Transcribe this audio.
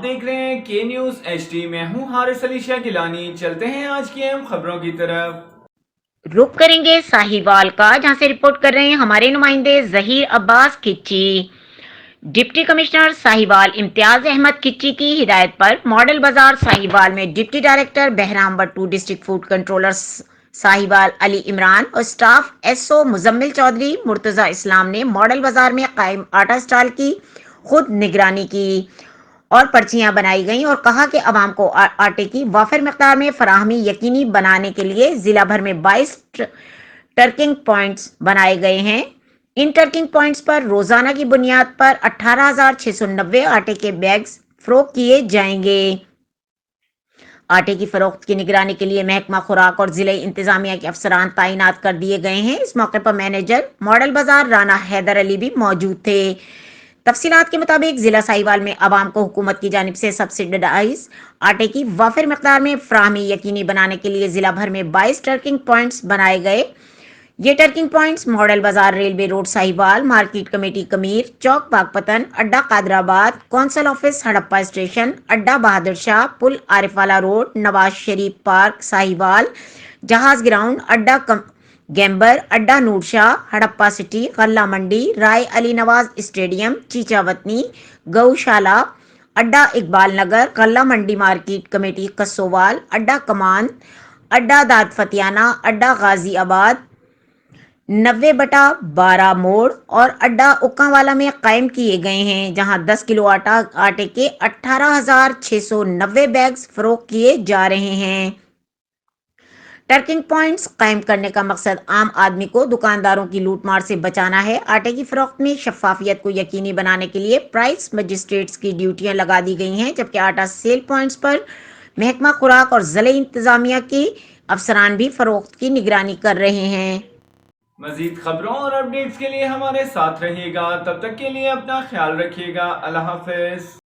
دیکھ رہے ہیں کے نیوز HD۔ میں ہوں حارث علی شاہ گیلانی۔ چلتے ہیں آج کی اہم خبروں کی طرف۔ رخ کریں گے ساہیوال کا، جہاں سے رپورٹ کر رہے ہیں ہمارے نمائندے ظہیر عباس کچی۔ ڈپٹی کمشنر ساہیوال امتیاز احمد کچی کی ہدایت پر ماڈل بازار ساہیوال میں ڈپٹی ڈائریکٹر بہرام بٹو، district food controller Sahiwal Ali Imran اور سٹاف SO مزمل چودھری، مرتضی اسلام نے ماڈل بازار میں قائم آٹا اسٹال کی خود نگرانی کی اور پرچیاں بنائی گئیں اور کہا کہ عوام کو آٹے کی وافر مقدار میں فراہمی یقینی بنانے کے لیے ضلع بھر میں 22 ٹرکنگ پوائنٹس بنائے گئے ہیں۔ ان ٹرکنگ پوائنٹس پر روزانہ کی بنیاد پر 18,690 آٹے کے بیگز فروخت کیے جائیں گے۔ آٹے کی فروخت کی نگرانی کے لیے محکمہ خوراک اور ضلعی انتظامیہ کے افسران تعینات کر دیے گئے ہیں۔ اس موقع پر مینیجر ماڈل بازار رانا حیدر علی بھی موجود تھے۔ تفصیلات کے مطابق ضلع ساہیوال میں عوام کو حکومت کی جانب سے سبسڈائز آٹے کی وافر مقدار میں فراہمی یقینی بنانے کے لیے ضلع بھر میں 22 ٹرکنگ پوائنٹس بنائے گئے۔ یہ ٹرکنگ پوائنٹس ماڈل بازار، railway road Sahiwal, market committee کمیر چوک پاکپتن، اڈا قادر آباد، کونسل آفس ہڑپہ اسٹیشن، اڈا بہادر شاہ، پل عارف والا روڈ، نواز شریف پارک ساہیوال، جہاز گراؤنڈ، اڈا گیمبر، اڈا نور شاہ، ہڑپہ سٹی، غلہ منڈی، رائے علی نواز اسٹیڈیم، چیچا وطنی، گوشالہ، اڈا اقبال نگر، غلہ منڈی مارکیٹ کمیٹی کسووال، اڈا کمان، اڈا داد فتیانہ، اڈا غازی آباد 90/12 موڑ اور اڈا اکاں والا میں قائم کیے گئے ہیں، جہاں 10 کلو آٹے کے 18,690 بیگز فروخت کیے جا رہے ہیں۔ ٹرکنگ پوائنٹس قائم کرنے کا مقصد عام آدمی کو دکانداروں کی لوٹ مار سے بچانا ہے۔ آٹے کی فروخت میں شفافیت کو یقینی بنانے کے لیے پرائس مجسٹریٹس کی ڈیوٹیاں لگا دی گئی ہیں، جبکہ آٹا سیل پوائنٹس پر محکمہ خوراک اور ضلعی انتظامیہ کے افسران بھی فروخت کی نگرانی کر رہے ہیں۔ مزید خبروں اور اپڈیٹس کے لیے ہمارے ساتھ رہیے گا۔ تب تک کے لیے اپنا خیال رکھیے گا۔ اللہ حافظ۔